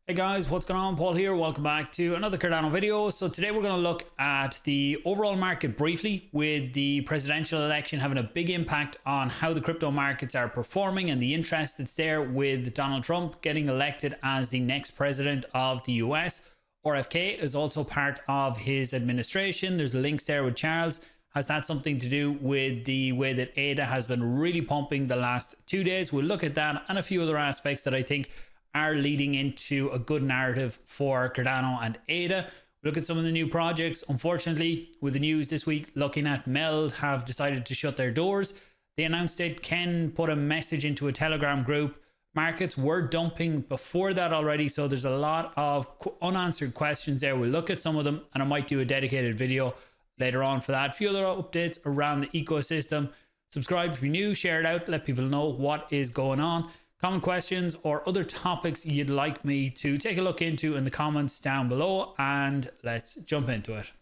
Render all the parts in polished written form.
Hey guys, what's going on? Paul here. Welcome back to another Cardano video. So today we're going to look at the overall market briefly, with the presidential election having a big impact on how the crypto markets are performing and the interest that's there with Donald Trump getting elected as the next president of the US. RFK is also part of his administration. There's links there with Charles. Has that something to do with the way that ADA has been really pumping the last 2 days? We'll look at that and a few other aspects that I think are leading into a good narrative for Cardano and ADA. Look at some of the new projects. Unfortunately, with the news this week, looking at MELD have decided to shut their doors. They announced it. Ken put a message into a Telegram group. Markets were dumping before that already, so there's a lot of unanswered questions there. We'll look at some of them, and I might do a dedicated video later on for that. A few other updates around the ecosystem. Subscribe if you're new, share it out, let people know what is going on. Common questions or other topics you'd like me to take a look into in the comments down below, and let's jump into it.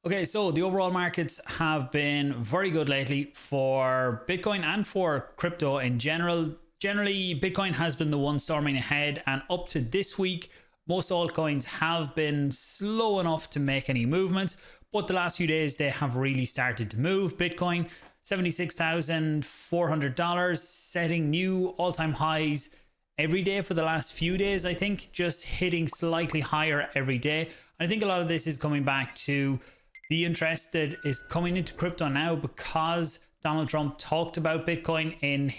Okay, so the overall markets have been very good lately for Bitcoin and for crypto in general. Generally, Bitcoin has been the one storming ahead, and up to this week, most altcoins have been slow enough to make any movements. But the last few days, they have really started to move. Bitcoin, $76,400, setting new all-time highs every day for the last few days, I think, just hitting slightly higher every day. And I think a lot of this is coming back to the interest that is coming into crypto now because Donald Trump talked about Bitcoin in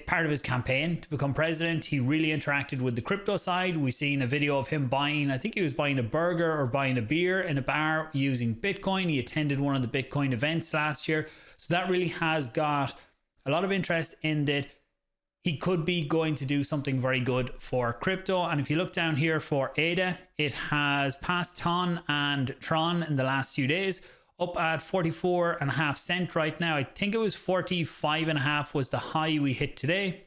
part of his campaign to become president. He really interacted with the crypto side. We've seen a video of him buying, I think he was buying a burger or buying a beer in a bar using Bitcoin. He attended one of the Bitcoin events last year. So that really has got a lot of interest in that he could be going to do something very good for crypto. And if you look down here for ADA, it has passed TON and Tron in the last few days, up at 44.5 cents right now. I think it was 45.5 was the high we hit today,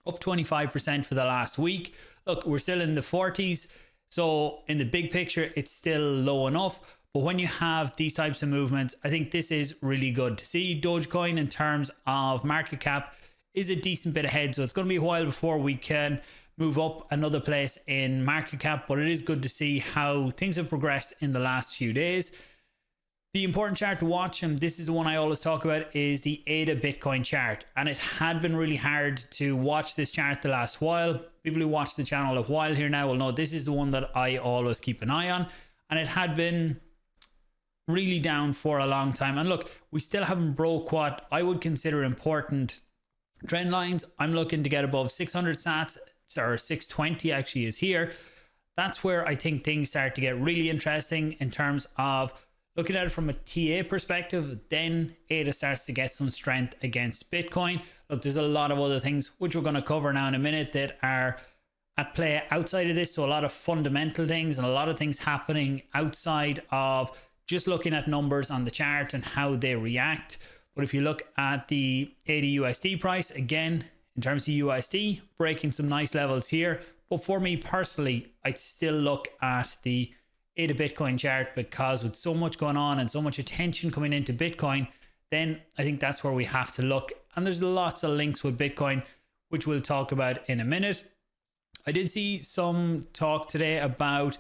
up 25% for the last week. Look, we're still in the 40s, so in the big picture it's still low enough, but when you have these types of movements, I think this is really good to see. Dogecoin in terms of market cap is a decent bit ahead, so it's going to be a while before we can move up another place in market cap, but it is good to see how things have progressed in the last few days. The important chart to watch, and this is the one I always talk about, is the ADA Bitcoin chart. And it had been really hard to watch this chart the last while. People who watch the channel a while here now will know this is the one that I always keep an eye on. And it had been really down for a long time. And look, we still haven't broke what I would consider important trend lines. I'm looking to get above 600 sats, or 620 actually is here. That's where I think things start to get really interesting in terms of looking at it from a TA perspective. Then ADA starts to get some strength against Bitcoin. Look, there's a lot of other things which we're going to cover now in a minute that are at play outside of this. So a lot of fundamental things and a lot of things happening outside of just looking at numbers on the chart and how they react. But if you look at the ADA USD price, again, in terms of USD, breaking some nice levels here. But for me personally, I'd still look at the ADA Bitcoin chart, because with so much going on and so much attention coming into Bitcoin, then I think that's where we have to look. And there's lots of links with Bitcoin, which we'll talk about in a minute. I did see some talk today about,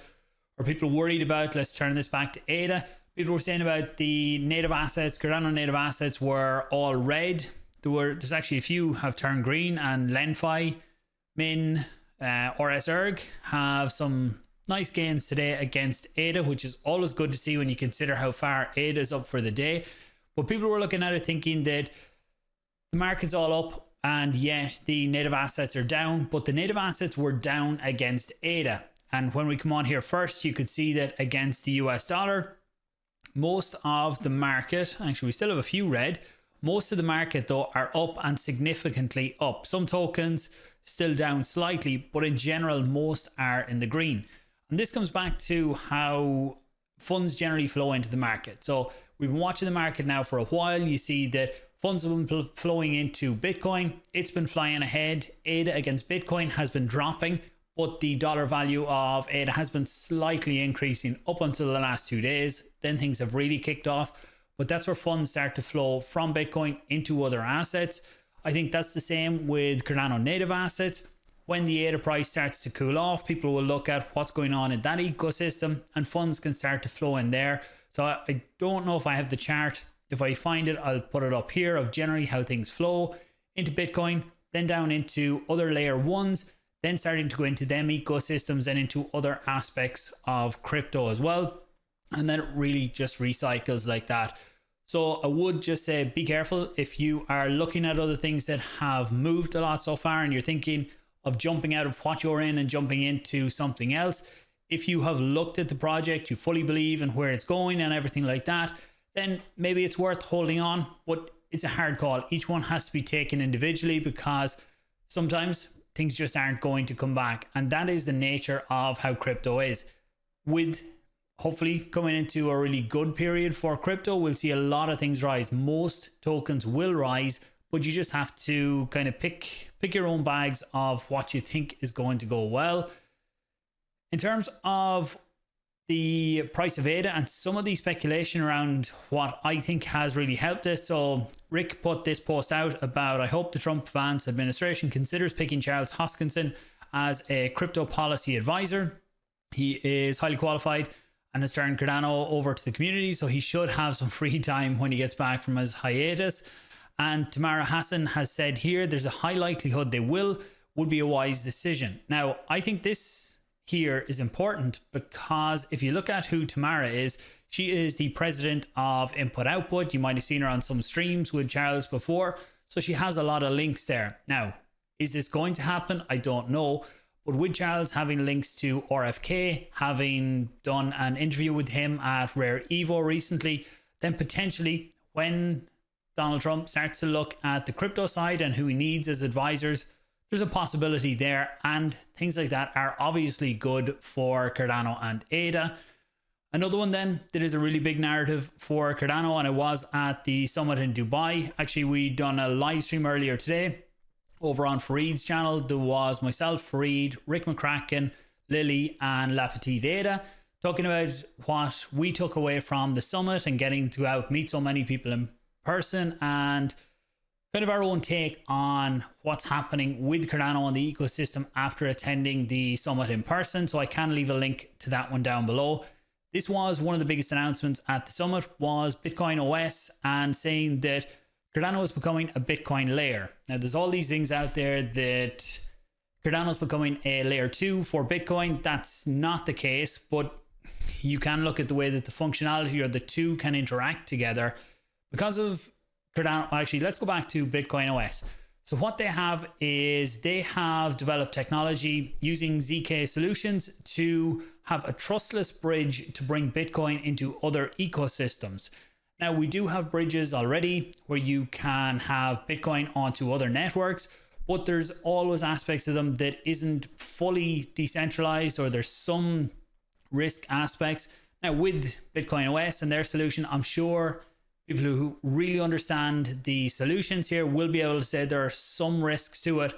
or people worried about, let's turn this back to ADA. People were saying about the native assets, Cardano native assets were all red. There's actually a few have turned green, and LenFi, Min, RSERG have some nice gains today against ADA, which is always good to see when you consider how far ADA is up for the day. But people were looking at it thinking that the market's all up and yet the native assets are down, but the native assets were down against ADA. And when we come on here first, you could see that against the US dollar, most of the market, actually we still have a few red, most of the market though are up, and significantly up. Some tokens still down slightly, but in general most are in the green. And this comes back to how funds generally flow into the market. So we've been watching the market now for a while. You see that funds have been flowing into Bitcoin. It's been flying ahead. ADA against Bitcoin has been dropping, but the dollar value of ADA has been slightly increasing up until the last 2 days. Then things have really kicked off. but that's where funds start to flow from Bitcoin into other assets. I think that's the same with Cardano native assets. When the ADA price starts to cool off, people will look at what's going on in that ecosystem and funds can start to flow in there. So I don't know if I have the chart. If I find it, I'll put it up here of generally how things flow into Bitcoin, then down into other layer ones, then starting to go into them ecosystems and into other aspects of crypto as well. And then it really just recycles like that. So I would just say be careful if you are looking at other things that have moved a lot so far and you're thinking of jumping out of what you're in and jumping into something else. If you have looked at the project, you fully believe in where it's going and everything like that, then maybe it's worth holding on, but it's a hard call. Each one has to be taken individually because sometimes things just aren't going to come back. And that is the nature of how crypto is. With hopefully coming into a really good period for crypto, we'll see a lot of things rise. Most tokens will rise, but you just have to kind of pick your own bags of what you think is going to go well. In terms of the price of ADA and some of the speculation around what I think has really helped it. So Rick put this post out about, I hope the Trump Vance administration considers picking Charles Hoskinson as a crypto policy advisor. He is highly qualified and has turned Cardano over to the community, so he should have some free time when he gets back from his hiatus. And Tamara Hassan has said here, there's a high likelihood they would be a wise decision. Now, I think this here is important because if you look at who Tamara is, she is the president of Input Output. You might have seen her on some streams with Charles before. So she has a lot of links there. Now, is this going to happen? I don't know. But with Charles having links to RFK, having done an interview with him at Rare Evo recently, then potentially when Donald Trump starts to look at the crypto side and who he needs as advisors, there's a possibility there, and things like that are obviously good for Cardano and ADA. Another one then that is a really big narrative for Cardano, and it was at the summit in Dubai. Actually, we done a live stream earlier today over on Fareed's channel. There was myself, Fareed, Rick McCracken, Lily, and La Petite ADA talking about what we took away from the summit and getting to out meet so many people in person and kind of our own take on what's happening with Cardano and the ecosystem after attending the summit in person. So I can leave a link to that one down below. This was one of the biggest announcements at the summit was Bitcoin OS and saying that Cardano is becoming a Bitcoin layer. Now there's all these things out there that Cardano is becoming a layer 2 for Bitcoin. That's not the case, but you can look at the way that the functionality or the two can interact together because of Cardano. Actually, let's go back to Bitcoin OS. So what they have is they have developed technology using ZK solutions to have a trustless bridge to bring Bitcoin into other ecosystems. Now, we do have bridges already where you can have Bitcoin onto other networks, but there's always aspects of them that isn't fully decentralized or there's some risk aspects. Now, with Bitcoin OS and their solution, I'm sure people who really understand the solutions here will be able to say there are some risks to it.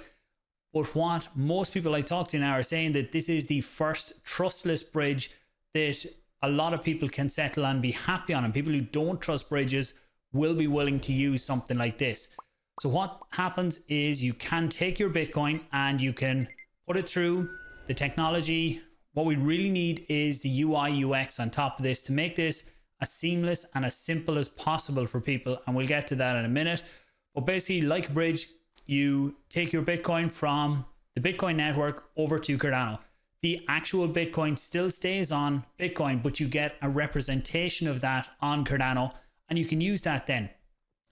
But what most people I talk to now are saying that this is the first trustless bridge that a lot of people can settle and be happy on. And people who don't trust bridges will be willing to use something like this. So what happens is you can take your Bitcoin and you can put it through the technology. What we really need is the UI UX on top of this to make this as seamless and as simple as possible for people, and we'll get to that in a minute. But basically, like a bridge, you take your Bitcoin from the Bitcoin network over to Cardano. The actual Bitcoin still stays on Bitcoin, but you get a representation of that on Cardano, and you can use that then.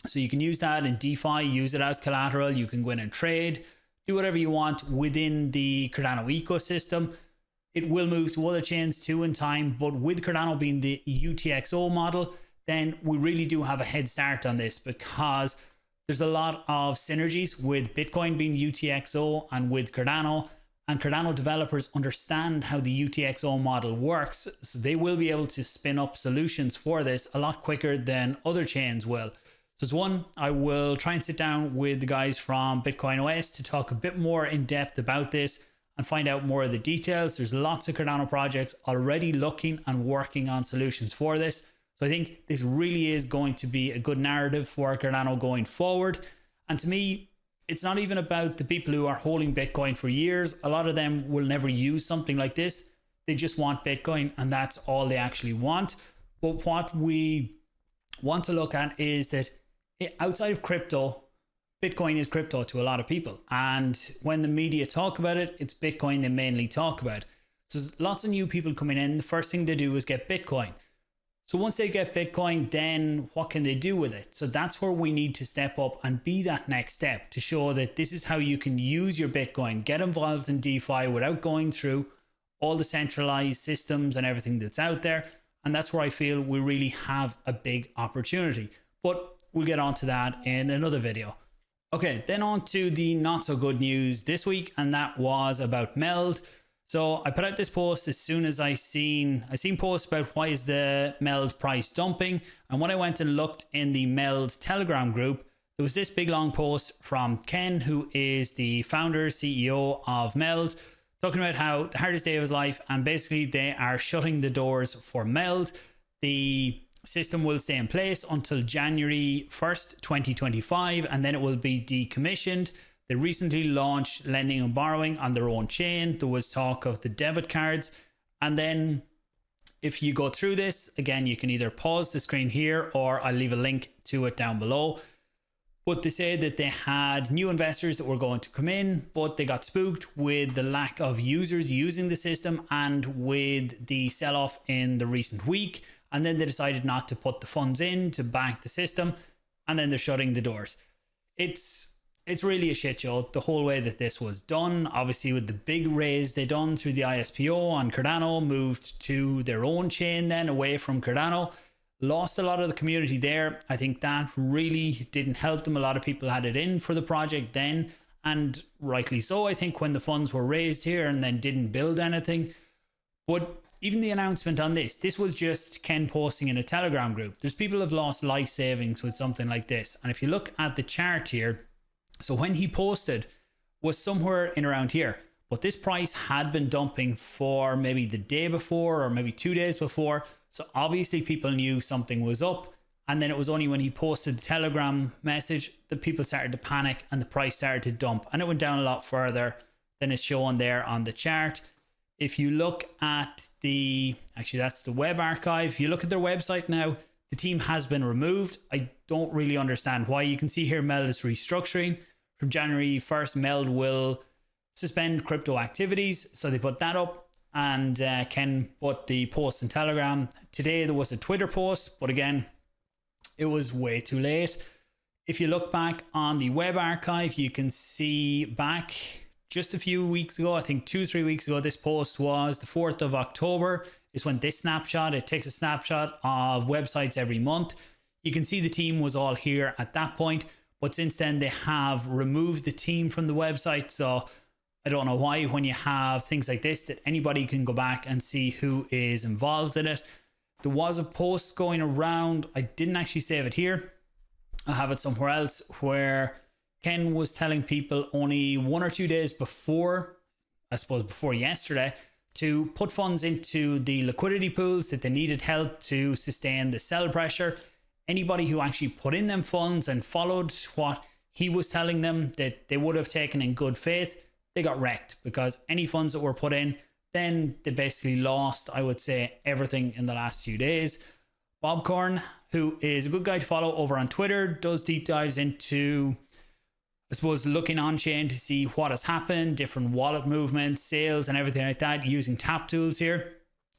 So you can use that in DeFi, use it as collateral, you can go in and trade, do whatever you want within the Cardano ecosystem. It will move to other chains too in time, but with Cardano being the UTXO model, then we really do have a head start on this because there's a lot of synergies with Bitcoin being UTXO and with Cardano, and Cardano developers understand how the UTXO model works, so they will be able to spin up solutions for this a lot quicker than other chains will. So it's one, I will try and sit down with the guys from Bitcoin OS to talk a bit more in depth about this and find out more of the details. There's lots of Cardano projects already looking and working on solutions for this. So So I think this really is going to be a good narrative for Cardano going forward. And to me, it's not even about the people who are holding Bitcoin for years. A lot of them will never use something like this. They just want Bitcoin, and that's all they actually want. But what we want to look at is that outside of crypto, Bitcoin is crypto to a lot of people. And when the media talk about it, it's Bitcoin they mainly talk about. So lots of new people coming in, the first thing they do is get Bitcoin. So once they get Bitcoin, then what can they do with it? So that's where we need to step up and be that next step to show that this is how you can use your Bitcoin, get involved in DeFi without going through all the centralized systems and everything that's out there. And that's where I feel we really have a big opportunity. But we'll get onto that in another video. Okay, then on to the not so good news this week, and that was about MELD. So I put out this post as soon as I seen posts about why is the MELD price dumping. And when I went and looked in the MELD Telegram group, there was this big long post from Ken, who is the founder, CEO of MELD, talking about how the hardest day of his life, and basically they are shutting the doors for MELD. The system will stay in place until January 1st, 2025, and then it will be decommissioned. They recently launched lending and borrowing on their own chain. There was talk of the debit cards. And then if you go through this, again, you can either pause the screen here or I'll leave a link to it down below. But they said that they had new investors that were going to come in, but they got spooked with the lack of users using the system and with the sell-off in the recent week. And then they decided not to put the funds in to back the system. And then they're shutting the doors. It's really a shit show, the whole way that this was done. Obviously, with the big raise they done through the ISPO on Cardano, moved to their own chain then away from Cardano, lost a lot of the community there. I think that really didn't help them. A lot of people had it in for the project then, and rightly so. I think when the funds were raised here and then didn't build anything. But even the announcement on this was just Ken posting in a Telegram group. There's people who have lost life savings with something like this. And if you look at the chart here, so when he posted was somewhere in around here, but this price had been dumping for maybe the day before or maybe 2 days before. So obviously people knew something was up. And then it was only when he posted the Telegram message that people started to panic and the price started to dump. And it went down a lot further than it's shown there on the chart. If you look at actually that's the web archive. If you look at their website now, the team has been removed. I don't really understand why. You can see here MELD is restructuring. From January 1st, MELD will suspend crypto activities. So they put that up, and Ken put the post in Telegram. Today there was a Twitter post, but again, it was way too late. If you look back on the web archive, you can see back just a few weeks ago, I think 2-3 weeks ago, this post was the 4th of October is when this snapshot, it takes a snapshot of websites every month. You can see the team was all here at that point, but since then they have removed the team from the website. So I don't know why, when you have things like this, that anybody can go back and see who is involved in it. There was a post going around, I didn't actually save it here, I have it somewhere else, where Ken was telling people only 1 or 2 days before, I suppose before yesterday, to put funds into the liquidity pools, that they needed help to sustain the sell pressure. Anybody who actually put in them funds and followed what he was telling them that they would have taken in good faith, they got wrecked, because any funds that were put in, then they basically lost, I would say, everything in the last few days. Bobcorn, who is a good guy to follow over on Twitter, does deep dives into, I suppose, looking on chain to see what has happened, different wallet movements, sales and everything like that, using tap tools here.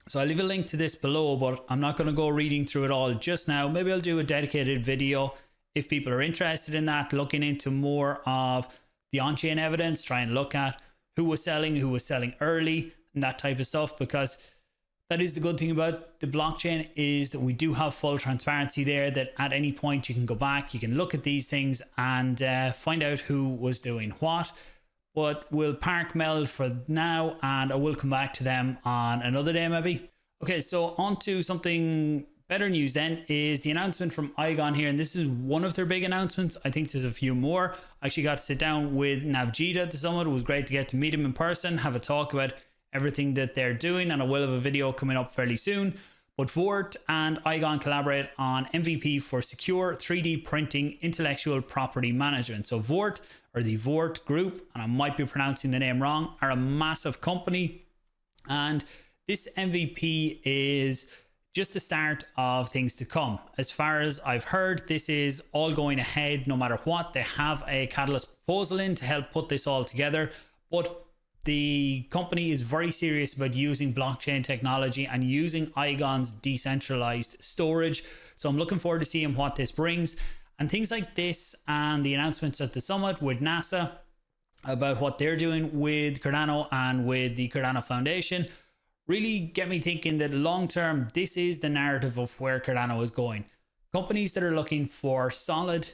So I'll leave a link to this below, but I'm not going to go reading through it all just now. Maybe I'll do a dedicated video if people are interested in that, looking into more of the on-chain evidence, try and look at who was selling early and that type of stuff, because that is the good thing about the blockchain, is that we do have full transparency there, that at any point you can go back, you can look at these things and find out who was doing what. But we'll park MELD for now, and I will come back to them on another day maybe. Okay, so on to something better news then, is the announcement from IAGON here, and this is one of their big announcements. I think there's a few more. I actually got to sit down with Navjit at the summit. It was great to get to meet him in person, have a talk about everything that they're doing, and I will have a video coming up fairly soon. But WURTH and IAGON collaborate on MVP for secure 3D printing intellectual property management. So WURTH, or the WURTH group, and I might be pronouncing the name wrong, are a massive company. And this MVP is just the start of things to come. As far as I've heard, this is all going ahead no matter what. They have a catalyst proposal in to help put this all together, but the company is very serious about using blockchain technology and using IAGON's decentralized storage. So I'm looking forward to seeing what this brings. And things like this and the announcements at the summit with NASA about what they're doing with Cardano and with the Cardano Foundation really get me thinking that long term, this is the narrative of where Cardano is going. Companies that are looking for solid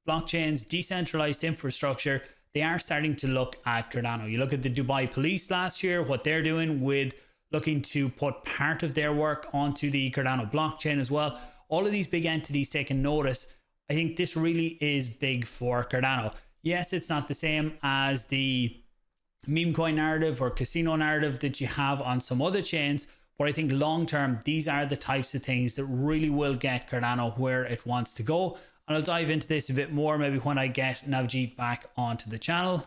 blockchains, decentralized infrastructure, they are starting to look at Cardano. You look at the Dubai police last year, what they're doing with looking to put part of their work onto the Cardano blockchain as well. All of these big entities taking notice. I think this really is big for Cardano. Yes, it's not the same as the meme coin narrative or casino narrative that you have on some other chains, but I think long term, these are the types of things that really will get Cardano where it wants to go. And I'll dive into this a bit more maybe when I get Navjeet back onto the channel.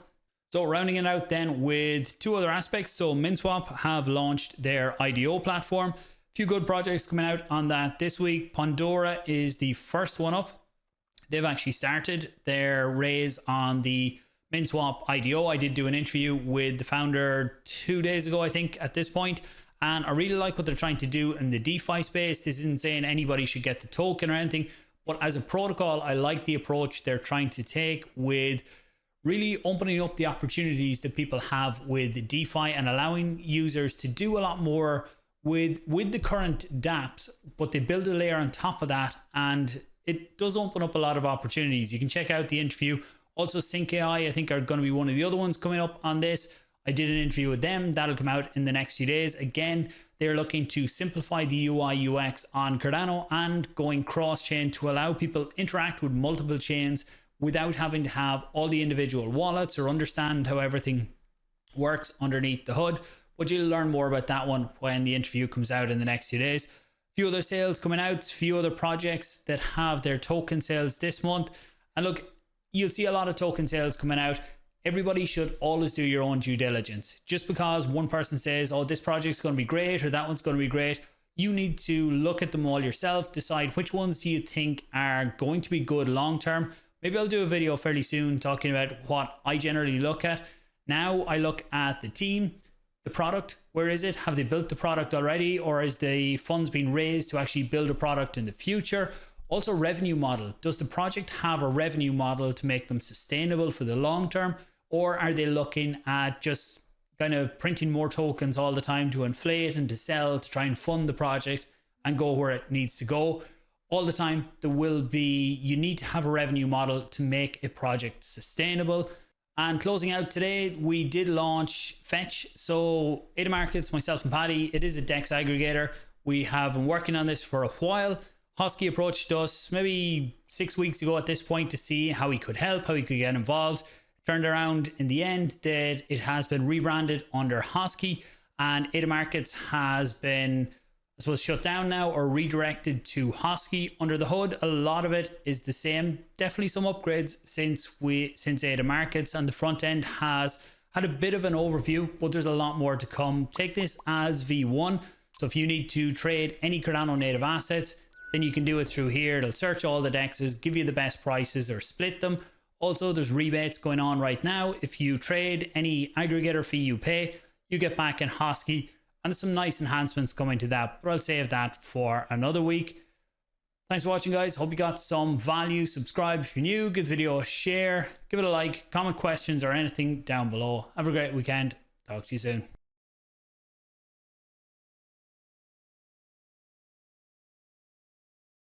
So rounding it out then with two other aspects. So Minswap have launched their IDO platform. A few good projects coming out on that this week. Pandora is the first one up. They've actually started their raise on the Minswap IDO. I did do an interview with the founder 2 days ago, I think, at this point. And I really like what they're trying to do in the DeFi space. This isn't saying anybody should get the token or anything, but as a protocol, I like the approach they're trying to take with really opening up the opportunities that people have with DeFi and allowing users to do a lot more with the current dApps, but they build a layer on top of that, and it does open up a lot of opportunities. You can check out the interview. Also, SyncAI, I think, are going to be one of the other ones coming up on this. I did an interview with them. That'll come out in the next few days. Again, they're looking to simplify the UI UX on Cardano and going cross-chain to allow people interact with multiple chains without having to have all the individual wallets or understand how everything works underneath the hood. But you'll learn more about that one when the interview comes out in the next few days. A few other sales coming out, a few other projects that have their token sales this month. And look, you'll see a lot of token sales coming out. Everybody should always do your own due diligence. Just because one person says, oh, this project's going to be great or that one's going to be great, you need to look at them all yourself, decide which ones you think are going to be good long term. Maybe I'll do a video fairly soon talking about what I generally look at. Now I look at the team, the product. Where is it? Have they built the product already, or is the funds being raised to actually build a product in the future? Also, revenue model. Does the project have a revenue model to make them sustainable for the long term? Or are they looking at just kind of printing more tokens all the time to inflate and to sell to try and fund the project and go where it needs to go? All the time, you need to have a revenue model to make a project sustainable. And closing out today, we did launch Fetch. So ADA Markets, myself and Paddy, it is a Dex aggregator. We have been working on this for a while. Hosky approached us maybe 6 weeks ago at this point to see how he could help, how he could get involved. Turned around in the end that it has been rebranded under Hosky, and ADA Markets has been, I suppose, shut down now or redirected to Hosky. Under the hood, a lot of it is the same. Definitely some upgrades since ADA Markets, and the front end has had a bit of an overview, but there's a lot more to come. Take this as V1. So if you need to trade any Cardano native assets, then you can do it through here. It'll search all the dexes, give you the best prices or split them. Also, there's rebates going on right now. If you trade any aggregator fee you pay, you get back in Hosky, and there's some nice enhancements coming to that, but I'll save that for another week. Thanks for watching, guys. Hope you got some value. Subscribe if you're new, give the video a share, give it a like, comment questions or anything down below. Have a great weekend. Talk to you soon.